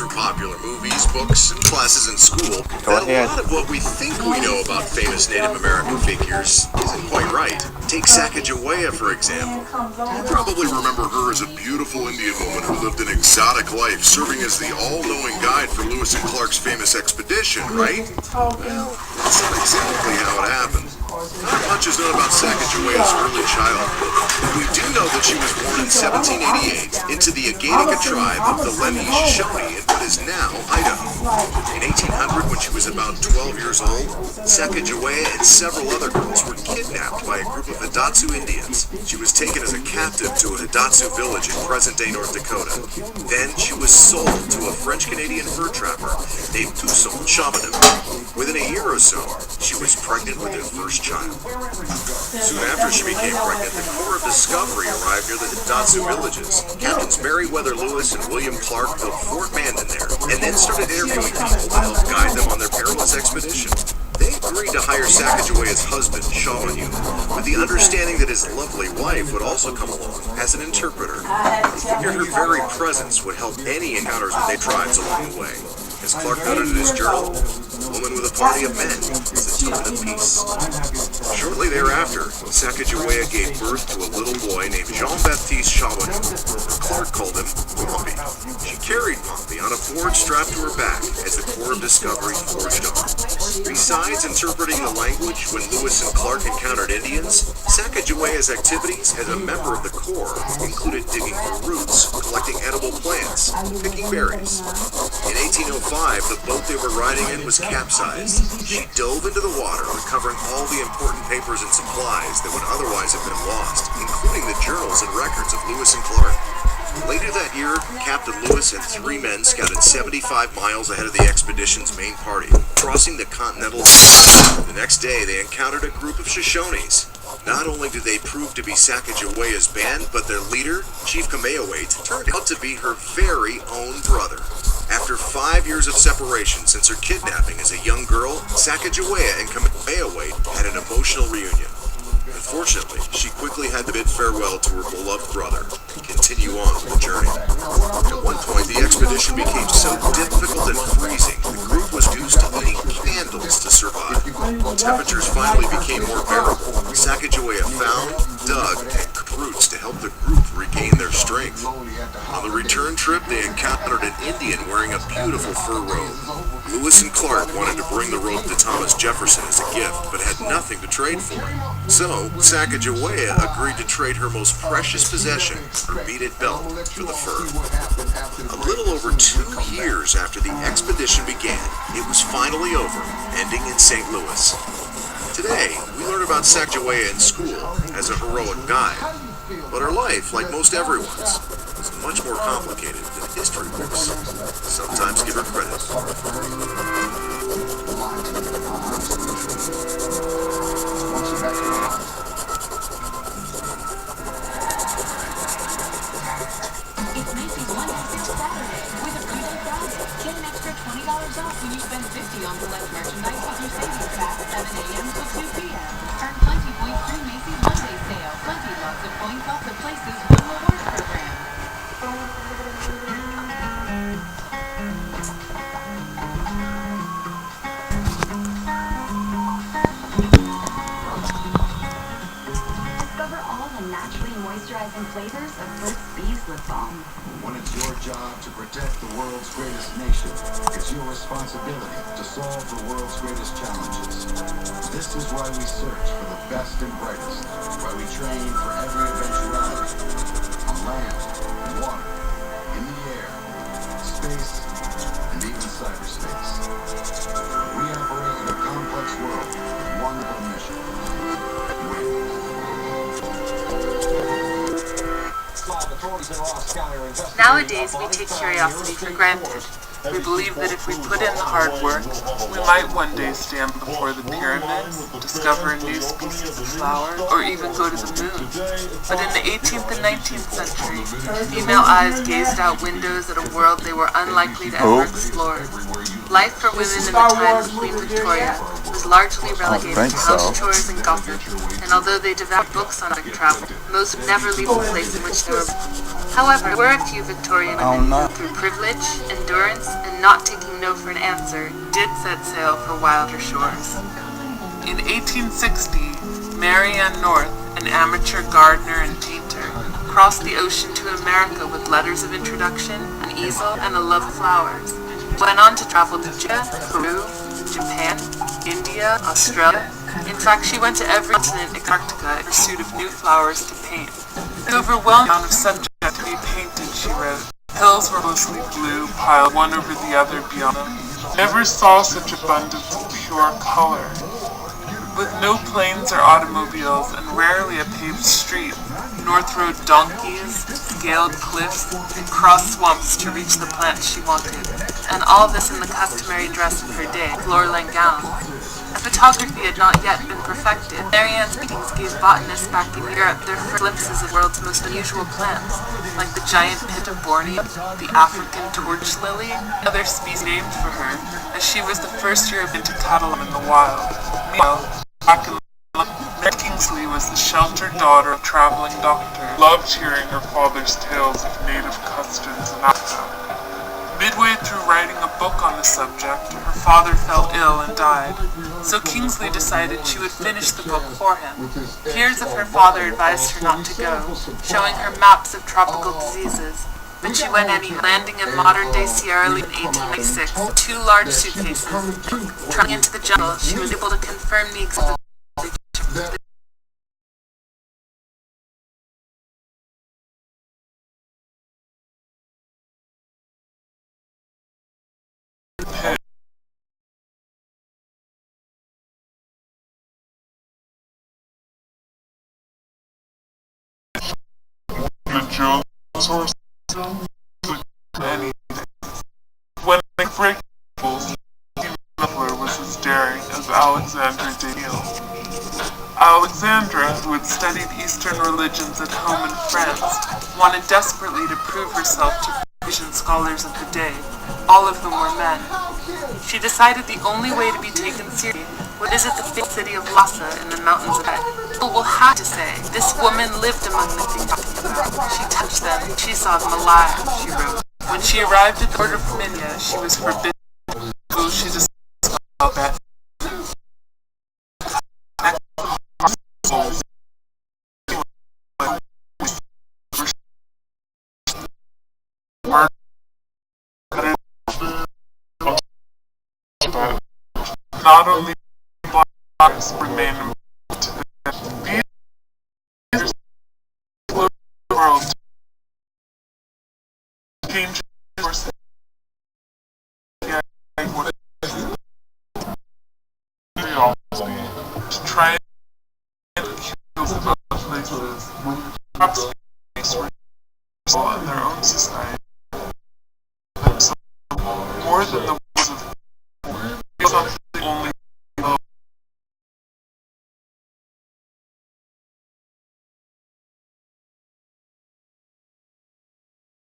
through popular movies, books, and classes in school that a lot of what we think we know about famous Native American figures isn't quite right. Take Sacagawea, for example. You probably remember her as a beautiful Indian woman who lived an exotic life, serving as the all-knowing guide for Lewis and Clark's famous expedition, right? Well, that's not exactly how it happened. Not much is known about Sacagawea's early childhood. We do know that she was born in 1788 into the Agatica tribe of the Lemhi Shoshone in what is now Idaho. In 1800, when she was about 12 years old, Sacagawea and several other girls were kidnapped by a group of Hidatsu Indians. She was taken as a captive to a Hidatsu village in present-day North Dakota. Then she was sold to a French-Canadian fur trapper named Toussaint Chauvinot. Within a year or so, she was pregnant with their first child. Soon after she became pregnant, the Corps of Discovery arrived near the Hidatsu villages. Captains Meriwether Lewis and William Clark built Fort Mandan there, and then started interviewing people to help guide them on their perilous expedition. They agreed to hire Sacagawea's husband, Chauvinot, with the understanding that his lovely wife would also come along as an interpreter. They figured her very presence would help any encounters with their tribes along the way. As Clark noted in his journal, a woman with a party of men is a token of peace. Shortly thereafter, Sacagawea gave birth to a little boy named Jean-Baptiste Chauvinot. Clark called him Pompey. She carried Pompey on a board strapped to her back as the Corps of Discovery forged on. Besides interpreting the language when Lewis and Clark encountered Indians, Sacagawea's activities as a member of the Corps included digging for roots, collecting edible plants, picking berries. In 1805, the boat they were riding in was capsized. She dove into the water, recovering all the important papers and supplies that would otherwise have been lost, including the journals and records of Lewis and Clark. Later that year, Captain Lewis and 3 men scouted 75 miles ahead of the expedition's main party, crossing the continental ocean. The next day, they encountered a group of Shoshones. Not only did they prove to be Sacagawea's band, but their leader, Chief Kamehameha, turned out to be her very own brother. After 5 years of separation since her kidnapping as a young girl, Sacagawea and Kamehameha had an emotional reunion. Unfortunately, she quickly had to bid farewell to her beloved brother and continue on with the journey. At one point, the expedition became so difficult and freezing, the group was reduced to eating candles to survive. When temperatures finally became more bearable, Sacagawea found, dug, and cooked roots to help the group regain their strength. On the return trip, they encountered an Indian wearing a beautiful fur robe. Lewis and Clark wanted to bring the robe to Thomas Jefferson as a gift, but had nothing to trade for it. So, Sacagawea agreed to trade her most precious possession, her beaded belt, for the fur. A little over 2 years after the expedition began, it was finally over, ending in St. Louis. Today, we learn about Sacagawea in school as a heroic guide, but her life, like most everyone's, was much more complicated than history books sometimes give her credit. It's Macy's Monday through Saturday with a free day Friday. Get an extra $20 off when you spend $50 on select merchandise with your savings pack 7 a.m. to 2 p.m. Earn plenty points through Macy's Monday sale. Plenty lots of points off the Places One Rewards program. Discover all the naturally moisturizing flavors of Burt's Bees Lip Balm. When it's your job to protect the world's greatest nation, it's your responsibility to solve the world's greatest challenges. This is why we search for the best and brightest, why we train for every eventuality, on land, in water, in the air, space, and even cyberspace. We operate in a complex world with one wonderful mission. Nowadays, we take curiosity for granted. We believe that if we put in the hard work, we might one day stand before the pyramids, discover a new species of flower, or even go to the moon. But in the 18th and 19th century, female eyes gazed out windows at a world they were unlikely to ever explore. Life for women in the time of Queen Victoria was largely relegated to house chores and gossip, and although they devoured books on Arctic travel, most would never leave the place in which they were. However, there were a few Victorian women who, through privilege, endurance, and not taking no for an answer, did set sail for wilder shores. In 1860, Mary Ann North, an amateur gardener and painter, crossed the ocean to America with letters of introduction, an easel, and a love of flowers. She went on to travel to China, Peru, Japan, India, Australia. In fact, she went to every continent except Antarctica in pursuit of new flowers to paint. The overwhelming amount of subject to be painted, she wrote. Hills were mostly blue, piled one over the other beyond them. Never saw such abundance of pure color. With no planes or automobiles and rarely a paved street, North rode donkeys, scaled cliffs, and crossed swamps to reach the plants she wanted. And all this in the customary dress of her day, floor-length gown. As photography had not yet been perfected, Mary Ann's paintings gave botanists back in Europe their first glimpses of the world's most unusual plants, like the giant pit of Borneo, the African torch lily, and other species named for her, as she was the first European to cattle them in the wild. Meanwhile, back in Mary Kingsley was the sheltered daughter of a traveling doctor, who loved hearing her father's tales of native customs in Africa. Midway through writing a book on the subject, her father fell ill and died, so Kingsley decided she would finish the book for him. Here's if her father advised her not to go, showing her maps of tropical diseases. But she went anyway, landing in modern-day Sierra Leone in 1896 with 2 large suitcases. Traveling into the jungle, she was able to confirm the existence of the source anything. When the break was as daring as Alexandra Daniel. Alexandra, who had studied Eastern religions at home in France, wanted desperately to prove herself to Parisian scholars of the day. All of them were men. She decided the only way to be taken seriously was to visit the big city of Lhasa in the mountains of Tibet. People will have to say, this woman lived among the things talking about. She touched them, she saw them alive, she wrote. When she arrived at the border of India, she was forbidden to go. She discovered that not only black lives remain important, these the world change course to try and kill some other places, perhaps in their own society, more than the